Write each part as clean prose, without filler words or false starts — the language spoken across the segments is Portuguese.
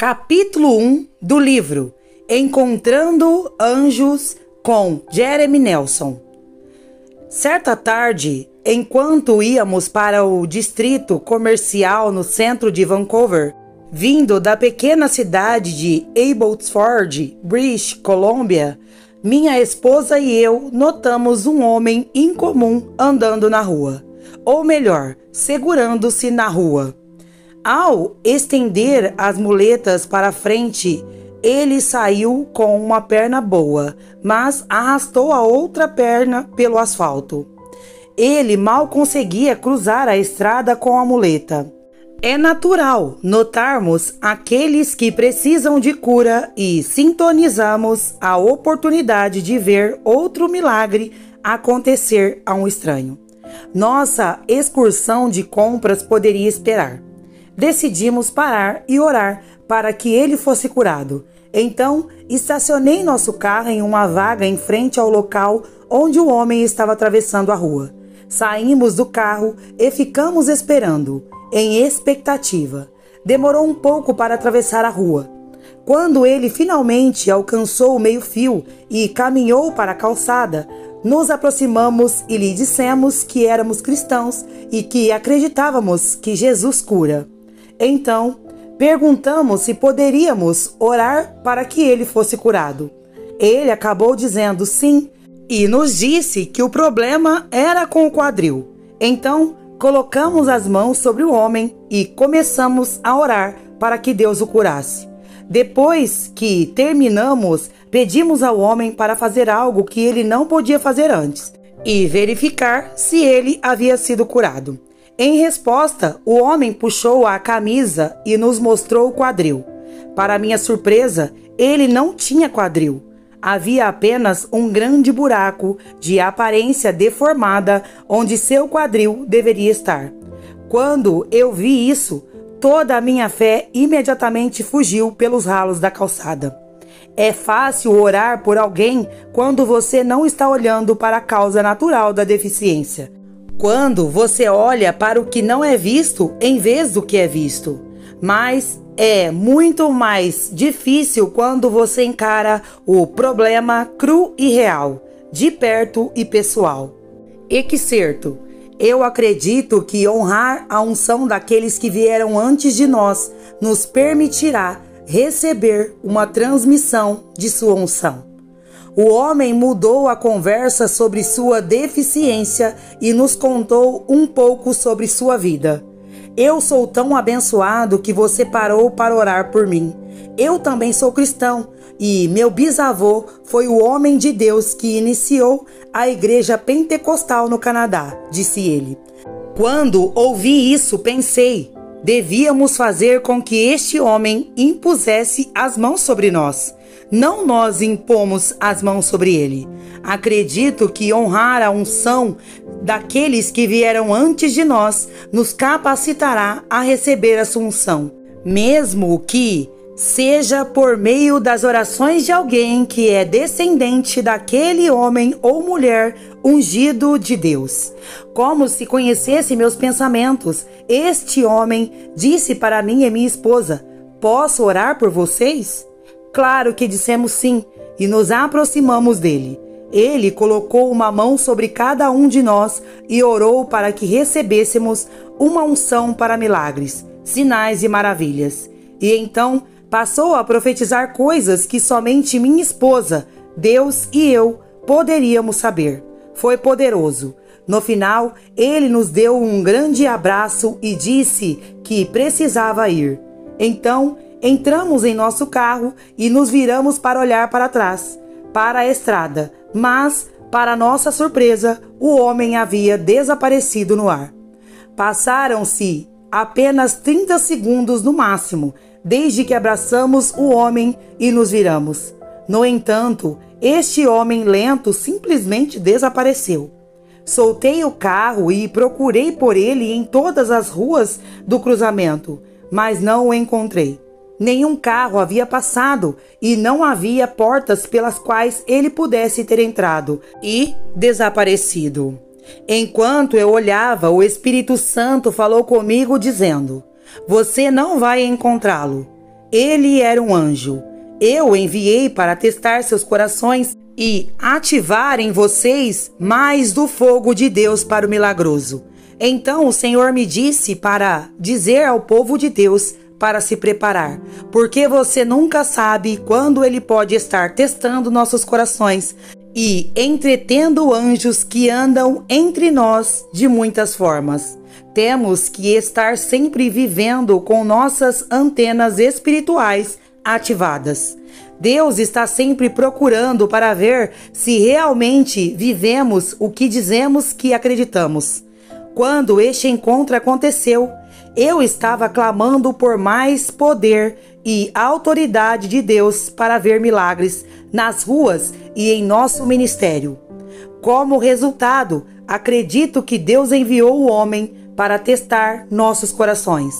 Capítulo 1 do livro Encontrando Anjos com Jeremy Nelson. Certa tarde, enquanto íamos para o distrito comercial no centro de Vancouver, vindo da pequena cidade de Abbotsford, British Columbia, minha esposa e eu notamos um homem incomum andando na rua, ou melhor, segurando-se na rua. Ao estender as muletas para frente, ele saiu com uma perna boa, mas arrastou a outra perna pelo asfalto. Ele mal conseguia cruzar a estrada com a muleta. É natural notarmos aqueles que precisam de cura e sintonizamos a oportunidade de ver outro milagre acontecer a um estranho. Nossa excursão de compras poderia esperar. Decidimos parar e orar para que ele fosse curado. Então, estacionei nosso carro em uma vaga em frente ao local onde o homem estava atravessando a rua. Saímos do carro e ficamos esperando, em expectativa. Demorou um pouco para atravessar a rua. Quando ele finalmente alcançou o meio-fio e caminhou para a calçada, nos aproximamos e lhe dissemos que éramos cristãos e que acreditávamos que Jesus cura. Então, perguntamos se poderíamos orar para que ele fosse curado. Ele acabou dizendo sim e nos disse que o problema era com o quadril. Então, colocamos as mãos sobre o homem e começamos a orar para que Deus o curasse. Depois que terminamos, pedimos ao homem para fazer algo que ele não podia fazer antes e verificar se ele havia sido curado. Em resposta, o homem puxou a camisa e nos mostrou o quadril. Para minha surpresa, ele não tinha quadril. Havia apenas um grande buraco de aparência deformada onde seu quadril deveria estar. Quando eu vi isso, toda a minha fé imediatamente fugiu pelos ralos da calçada. É fácil orar por alguém quando você não está olhando para a causa natural da deficiência. Quando você olha para o que não é visto em vez do que é visto. Mas é muito mais difícil quando você encara o problema cru e real, de perto e pessoal. E que certo, eu acredito que honrar a unção daqueles que vieram antes de nós nos permitirá receber uma transmissão de sua unção. O homem mudou a conversa sobre sua deficiência e nos contou um pouco sobre sua vida. Eu sou tão abençoado que você parou para orar por mim. Eu também sou cristão e meu bisavô foi o homem de Deus que iniciou a igreja pentecostal no Canadá, disse ele. Quando ouvi isso, pensei, devíamos fazer com que este homem impusesse as mãos sobre nós. Não nós impomos as mãos sobre ele. Acredito que honrar a unção daqueles que vieram antes de nós nos capacitará a receber a sua unção, mesmo que seja por meio das orações de alguém que é descendente daquele homem ou mulher ungido de Deus. Como se conhecesse meus pensamentos, este homem disse para mim e minha esposa: "Posso orar por vocês?" Claro que dissemos sim e nos aproximamos dele. Ele colocou uma mão sobre cada um de nós e orou para que recebêssemos uma unção para milagres, sinais e maravilhas. E então passou a profetizar coisas que somente minha esposa, Deus e eu poderíamos saber. Foi poderoso. No final, ele nos deu um grande abraço e disse que precisava ir. Então, entramos em nosso carro e nos viramos para olhar para trás, para a estrada, mas, para nossa surpresa, o homem havia desaparecido no ar. Passaram-se apenas 30 segundos no máximo, desde que abraçamos o homem e nos viramos. No entanto, este homem lento simplesmente desapareceu. Soltei o carro e procurei por ele em todas as ruas do cruzamento, mas não o encontrei. Nenhum carro havia passado e não havia portas pelas quais ele pudesse ter entrado e desaparecido. Enquanto eu olhava, o Espírito Santo falou comigo dizendo: "Você não vai encontrá-lo." Ele era um anjo. Eu o enviei para testar seus corações e ativar em vocês mais do fogo de Deus para o milagroso. Então o Senhor me disse para dizer ao povo de Deus para se preparar, porque você nunca sabe quando ele pode estar testando nossos corações e entretendo anjos que andam entre nós de muitas formas. Temos que estar sempre vivendo com nossas antenas espirituais ativadas. Deus está sempre procurando para ver se realmente vivemos o que dizemos que acreditamos. Quando este encontro aconteceu, eu estava clamando por mais poder e autoridade de Deus para ver milagres nas ruas e em nosso ministério. Como resultado, acredito que Deus enviou o homem para testar nossos corações.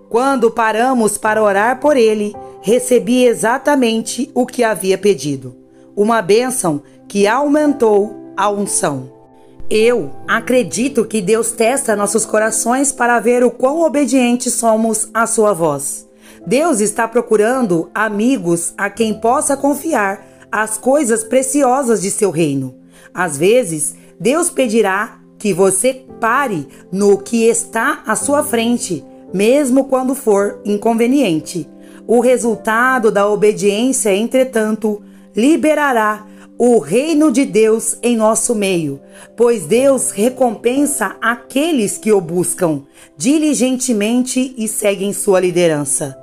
Quando paramos para orar por ele, recebi exatamente o que havia pedido. Uma bênção que aumentou a unção. Eu acredito que Deus testa nossos corações para ver o quão obedientes somos à sua voz. Deus está procurando amigos a quem possa confiar as coisas preciosas de seu reino. Às vezes, Deus pedirá que você pare no que está à sua frente, mesmo quando for inconveniente. O resultado da obediência, entretanto, liberará o reino de Deus em nosso meio, pois Deus recompensa aqueles que o buscam diligentemente e seguem sua liderança.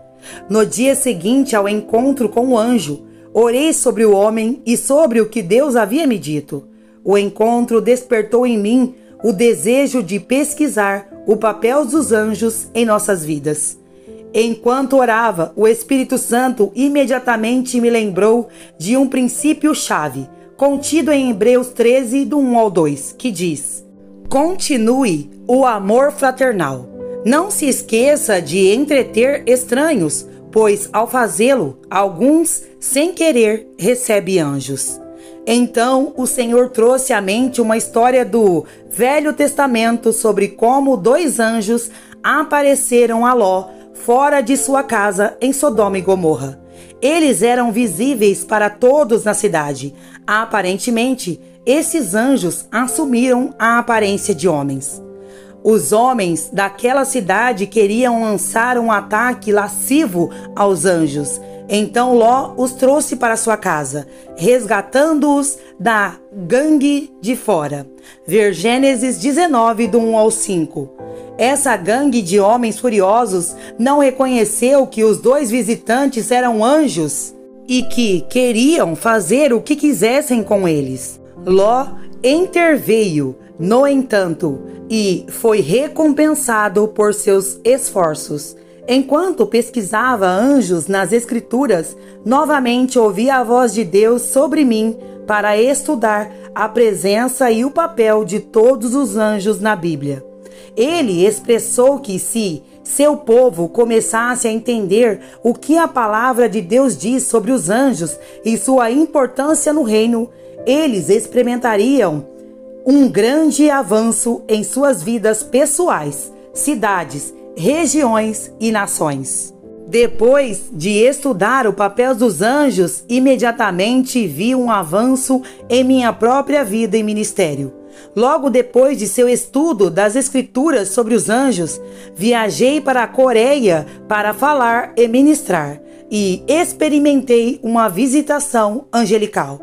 No dia seguinte ao encontro com o anjo, orei sobre o homem e sobre o que Deus havia me dito. O encontro despertou em mim o desejo de pesquisar o papel dos anjos em nossas vidas. Enquanto orava, o Espírito Santo imediatamente me lembrou de um princípio-chave, contido em Hebreus 13, do 1 ao 2, que diz: continue o amor fraternal. Não se esqueça de entreter estranhos, pois ao fazê-lo, alguns, sem querer, recebem anjos. Então o Senhor trouxe à mente uma história do Velho Testamento sobre como 2 anjos apareceram a Ló fora de sua casa em Sodoma e Gomorra. Eles eram visíveis para todos na cidade. Aparentemente, esses anjos assumiram a aparência de homens. Os homens daquela cidade queriam lançar um ataque lascivo aos anjos. Então Ló os trouxe para sua casa, resgatando-os da gangue de fora. Ver Gênesis 19, do 1 ao 5. Essa gangue de homens furiosos não reconheceu que os 2 visitantes eram anjos e que queriam fazer o que quisessem com eles. Ló interveio, no entanto, e foi recompensado por seus esforços. Enquanto pesquisava anjos nas Escrituras, novamente ouvi a voz de Deus sobre mim para estudar a presença e o papel de todos os anjos na Bíblia. Ele expressou que se seu povo começasse a entender o que a palavra de Deus diz sobre os anjos e sua importância no reino, eles experimentariam um grande avanço em suas vidas pessoais, cidades, regiões e nações. Depois de estudar o papel dos anjos, imediatamente vi um avanço em minha própria vida e ministério. Logo depois de seu estudo das Escrituras sobre os anjos, viajei para a Coreia para falar e ministrar, e experimentei uma visitação angelical.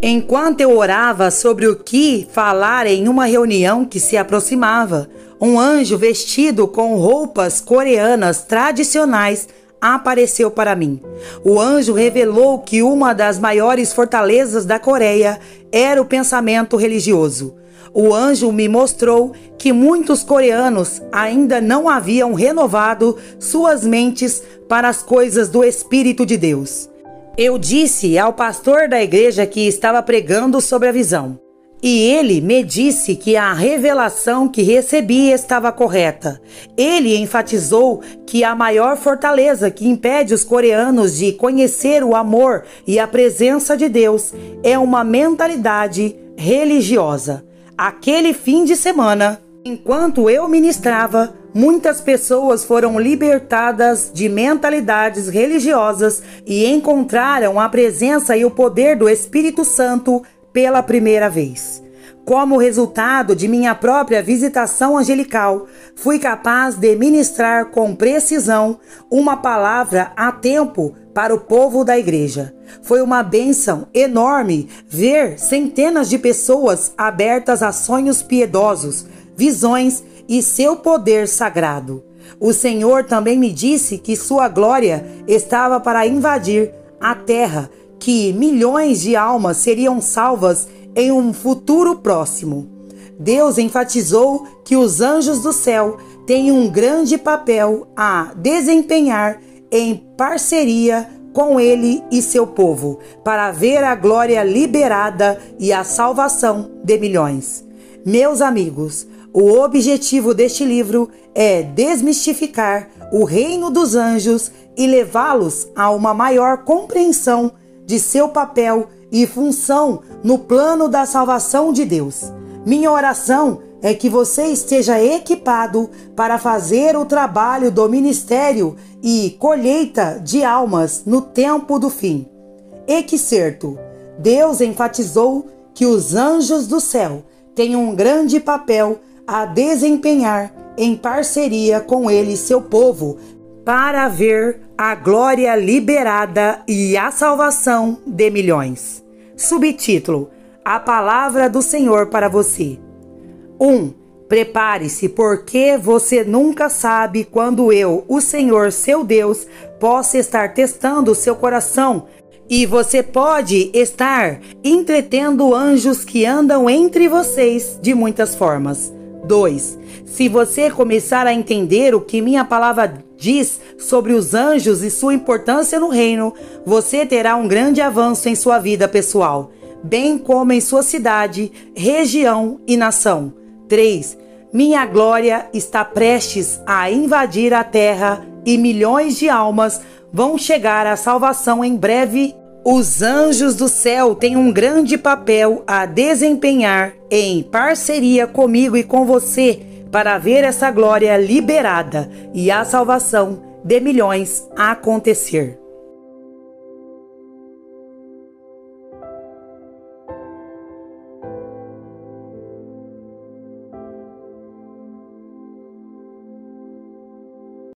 Enquanto eu orava sobre o que falar em uma reunião que se aproximava, um anjo vestido com roupas coreanas tradicionais apareceu para mim. O anjo revelou que uma das maiores fortalezas da Coreia era o pensamento religioso. O anjo me mostrou que muitos coreanos ainda não haviam renovado suas mentes para as coisas do Espírito de Deus. Eu disse ao pastor da igreja que estava pregando sobre a visão, e ele me disse que a revelação que recebi estava correta. Ele enfatizou que a maior fortaleza que impede os coreanos de conhecer o amor e a presença de Deus é uma mentalidade religiosa. Aquele fim de semana, enquanto eu ministrava, muitas pessoas foram libertadas de mentalidades religiosas e encontraram a presença e o poder do Espírito Santo pela primeira vez. Como resultado de minha própria visitação angelical, fui capaz de ministrar com precisão uma palavra a tempo para o povo da igreja. Foi uma bênção enorme ver centenas de pessoas abertas a sonhos piedosos, visões e seu poder sagrado. O Senhor também me disse que sua glória estava para invadir a terra, que milhões de almas seriam salvas em um futuro próximo. Deus enfatizou que os anjos do céu têm um grande papel a desempenhar em parceria com ele e seu povo, para ver a glória liberada e a salvação de milhões. Meus amigos, o objetivo deste livro é desmistificar o reino dos anjos e levá-los a uma maior compreensão de seu papel e função no plano da salvação de Deus. Minha oração é que você esteja equipado para fazer o trabalho do ministério e colheita de almas no tempo do fim. E que certo, Deus enfatizou que os anjos do céu têm um grande papel a desempenhar em parceria com ele e seu povo, para ver a glória liberada e a salvação de milhões. Subtítulo: A palavra do Senhor para você. 1. Prepare-se, porque você nunca sabe quando eu, o Senhor, seu Deus, possa estar testando o seu coração, e você pode estar entretendo anjos que andam entre vocês de muitas formas. 2. Se você começar a entender o que minha palavra diz sobre os anjos e sua importância no reino, você terá um grande avanço em sua vida pessoal, bem como em sua cidade, região e nação. 3. Minha glória está prestes a invadir a terra e milhões de almas vão chegar à salvação em breve. Os anjos do céu têm um grande papel a desempenhar em parceria comigo e com você para ver essa glória liberada e a salvação de milhões acontecer.